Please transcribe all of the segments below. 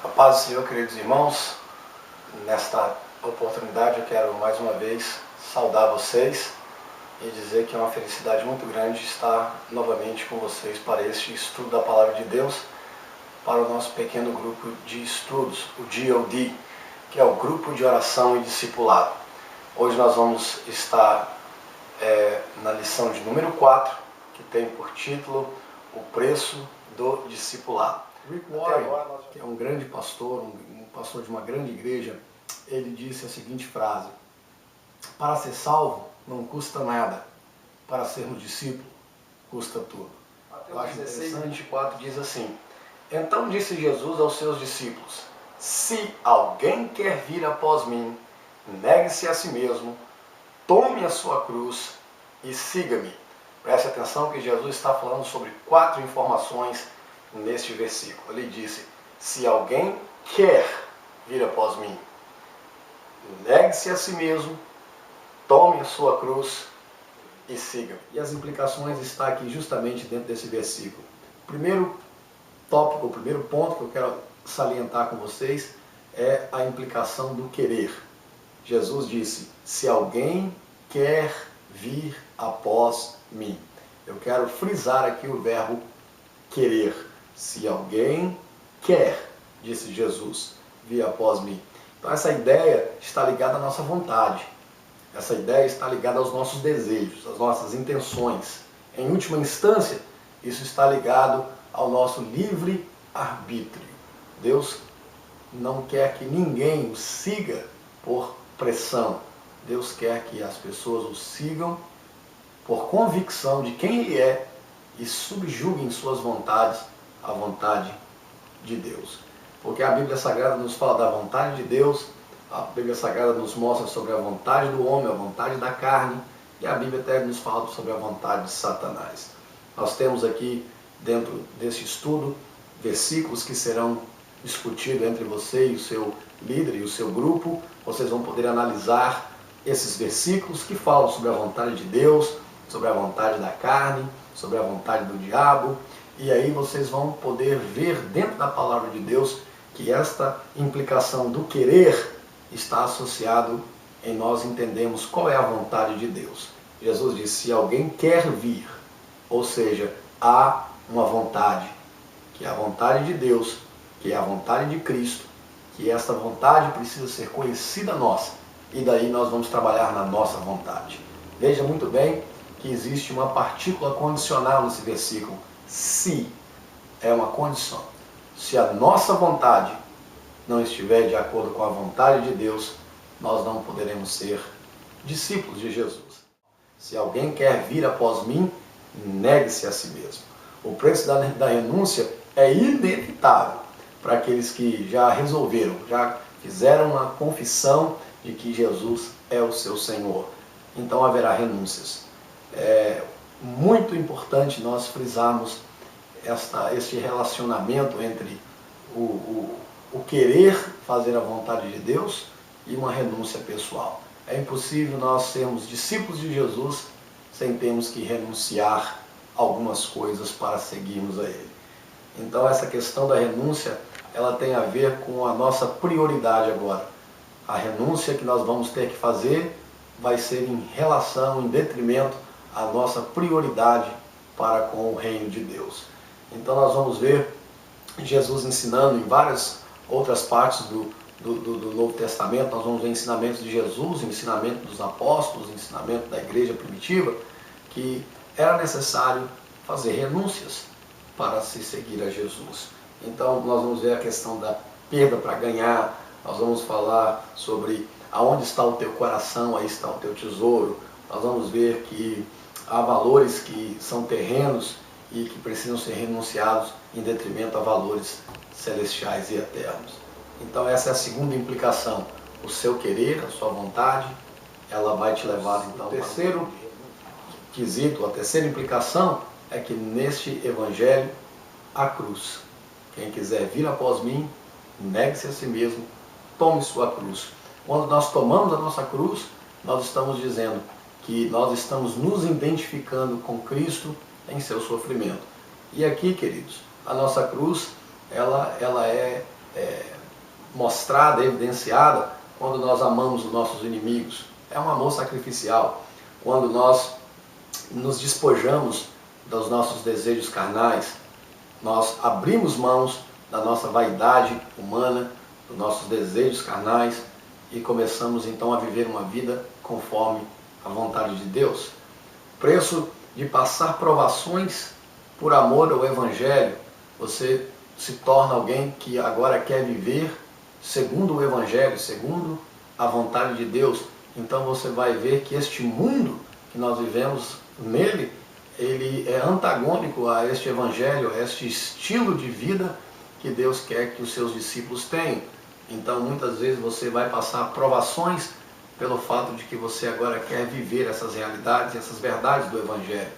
A paz do Senhor, queridos irmãos. Nesta oportunidade eu quero mais uma vez saudar vocês e dizer que é uma felicidade muito grande estar novamente com vocês para este estudo da Palavra de Deus, para o nosso pequeno grupo de estudos, o GOD, que é o Grupo de Oração e Discipulado. Hoje nós vamos estar na lição de número 4, que tem por título O Preço do Discipulado. Rick Warren, que é um grande pastor, um pastor de uma grande igreja, ele disse a seguinte frase: para ser salvo não custa nada, para sermos discípulos custa tudo. Eu acho interessante. 24 diz assim: então disse Jesus aos seus discípulos: se alguém quer vir após mim, negue-se a si mesmo, tome a sua cruz e siga-me. Preste atenção que Jesus está falando sobre 4 informações neste versículo. Ele disse: se alguém quer vir após mim, negue-se a si mesmo, tome a sua cruz e siga-me. E as implicações estão aqui justamente dentro desse versículo. O primeiro tópico, o primeiro ponto que eu quero salientar com vocês é a implicação do querer. Jesus disse: se alguém quer vir após mim. Eu quero frisar aqui o verbo querer. Se alguém quer, disse Jesus, vir após mim. Então essa ideia está ligada à nossa vontade. Essa ideia está ligada aos nossos desejos, às nossas intenções. Em última instância, isso está ligado ao nosso livre arbítrio. Deus não quer que ninguém o siga por pressão. Deus quer que as pessoas o sigam por convicção de quem Ele é e subjuguem suas vontades à vontade de Deus. Porque a Bíblia Sagrada nos fala da vontade de Deus, a Bíblia Sagrada nos mostra sobre a vontade do homem, a vontade da carne, e a Bíblia até nos fala sobre a vontade de Satanás. Nós temos aqui, dentro desse estudo, versículos que serão discutidos entre você e o seu líder e o seu grupo. Vocês vão poder analisar esses versículos que falam sobre a vontade de Deus, sobre a vontade da carne, sobre a vontade do diabo, e aí vocês vão poder ver dentro da palavra de Deus que esta implicação do querer está associado em nós entendemos qual é a vontade de Deus. Jesus disse: se alguém quer vir, ou seja, há uma vontade, que é a vontade de Deus, que é a vontade de Cristo, que esta vontade precisa ser conhecida nossa, e daí nós vamos trabalhar na nossa vontade. Veja muito bem que existe uma partícula condicional nesse versículo. Se é uma condição. Se a nossa vontade não estiver de acordo com a vontade de Deus, nós não poderemos ser discípulos de Jesus. Se alguém quer vir após mim, negue-se a si mesmo. O preço da renúncia é inevitável para aqueles que já resolveram, já fizeram uma confissão de que Jesus é o seu Senhor. Então haverá renúncias. É muito importante nós frisarmos este relacionamento entre o querer fazer a vontade de Deus e uma renúncia pessoal. É impossível nós sermos discípulos de Jesus sem termos que renunciar algumas coisas para seguirmos a Ele. Então essa questão da renúncia, ela tem a ver com a nossa prioridade agora. A renúncia que nós vamos ter que fazer vai ser em relação, em detrimento à nossa prioridade para com o reino de Deus. Então nós vamos ver Jesus ensinando em várias outras partes do Novo Testamento. Nós vamos ver ensinamentos de Jesus, ensinamento dos apóstolos, ensinamento da igreja primitiva, que era necessário fazer renúncias para se seguir a Jesus. Então nós vamos ver a questão da perda para ganhar, nós vamos falar sobre aonde está o teu coração, aí está o teu tesouro. Nós vamos ver que há valores que são terrenos e que precisam ser renunciados em detrimento a valores celestiais e eternos. Então essa é a segunda implicação. O seu querer, a sua vontade, ela vai te levar então ao terceiro quesito, a terceira implicação é que neste evangelho a cruz. Quem quiser vir após mim, negue-se a si mesmo, tome sua cruz. Quando nós tomamos a nossa cruz, nós estamos dizendo que nós estamos nos identificando com Cristo em seu sofrimento. E aqui, queridos, a nossa cruz, ela é mostrada, evidenciada, quando nós amamos os nossos inimigos. É um amor sacrificial. Quando nós nos despojamos dos nossos desejos carnais, nós abrimos mãos da nossa vaidade humana, dos nossos desejos carnais e começamos então a viver uma vida conforme a vontade de Deus. O preço de passar provações por amor ao Evangelho, você se torna alguém que agora quer viver segundo o Evangelho, segundo a vontade de Deus. Então você vai ver que este mundo que nós vivemos nele, ele é antagônico a este Evangelho, a este estilo de vida que Deus quer que os seus discípulos tenham. Então muitas vezes você vai passar provações pelo fato de que você agora quer viver essas realidades, essas verdades do Evangelho.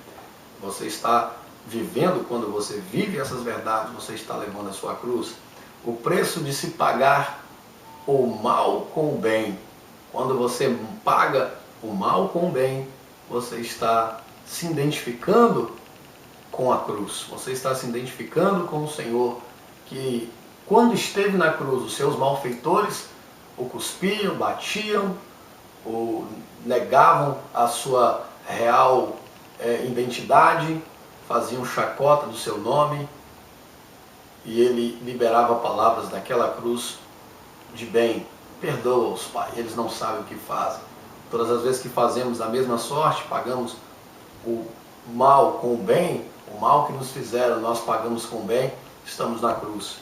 Você está vivendo, quando você vive essas verdades, você está levando a sua cruz. O preço de se pagar o mal com o bem. Quando você paga o mal com o bem, você está se identificando com a cruz. Você está se identificando com o Senhor, que quando esteve na cruz, os seus malfeitores o cuspiam, batiam, o negavam a sua real identidade, faziam chacota do seu nome, e ele liberava palavras daquela cruz de bem. Perdoa-os, Pai, eles não sabem o que fazem. Todas as vezes que fazemos a mesma sorte, pagamos o mal com o bem, o mal que nos fizeram, nós pagamos com o bem, estamos na cruz.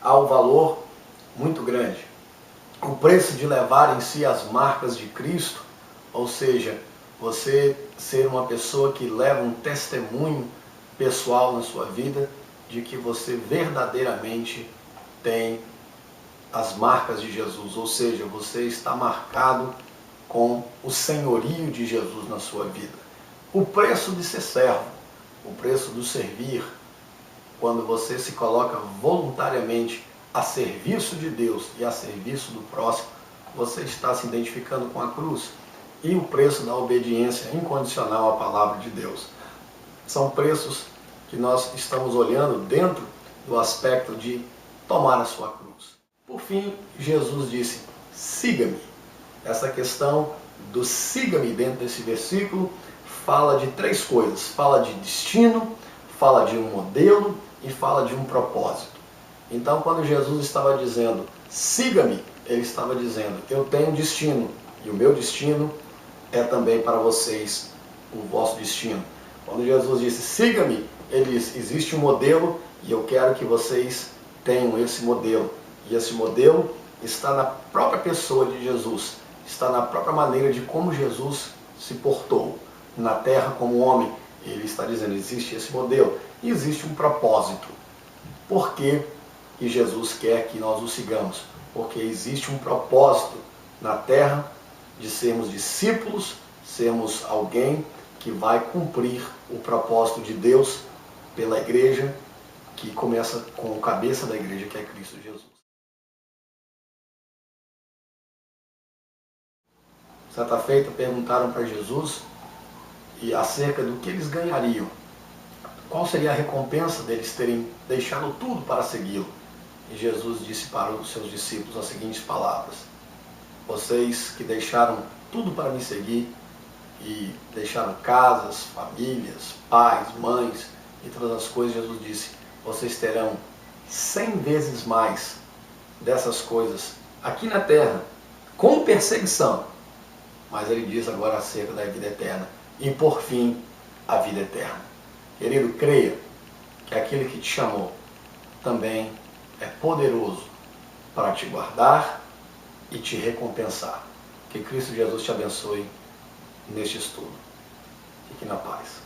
Há um valor muito grande. O preço de levar em si as marcas de Cristo, ou seja, você ser uma pessoa que leva um testemunho pessoal na sua vida de que você verdadeiramente tem as marcas de Jesus, ou seja, você está marcado com o senhorio de Jesus na sua vida. O preço de ser servo, o preço do servir, quando você se coloca voluntariamente a serviço de Deus e a serviço do próximo, você está se identificando com a cruz. E o preço da obediência incondicional à palavra de Deus. São preços que nós estamos olhando dentro do aspecto de tomar a sua cruz. Por fim, Jesus disse, siga-me. Essa questão do siga-me dentro desse versículo fala de três coisas. Fala de destino, fala de um modelo e fala de um propósito. Então, quando Jesus estava dizendo, siga-me, ele estava dizendo, eu tenho um destino, e o meu destino é também para vocês o vosso destino. Quando Jesus disse, siga-me, ele disse, existe um modelo e eu quero que vocês tenham esse modelo. E esse modelo está na própria pessoa de Jesus, está na própria maneira de como Jesus se portou na terra como homem. Ele está dizendo, existe esse modelo e existe um propósito. Por que que Jesus quer que nós o sigamos? Porque existe um propósito na terra de sermos discípulos, sermos alguém que vai cumprir o propósito de Deus pela igreja, que começa com a cabeça da igreja, que é Cristo Jesus. Certa feita perguntaram para Jesus e acerca do que eles ganhariam. Qual seria a recompensa deles terem deixado tudo para segui-lo? E Jesus disse para os seus discípulos as seguintes palavras: vocês que deixaram tudo para me seguir e deixaram casas, famílias, pais, mães e todas as coisas, Jesus disse, vocês terão 100 vezes mais dessas coisas aqui na terra, com perseguição. Mas ele diz agora acerca da vida eterna. E por fim, a vida eterna. Querido, creia que aquele que te chamou também é poderoso para te guardar e te recompensar. Que Cristo Jesus te abençoe neste estudo. Fique na paz.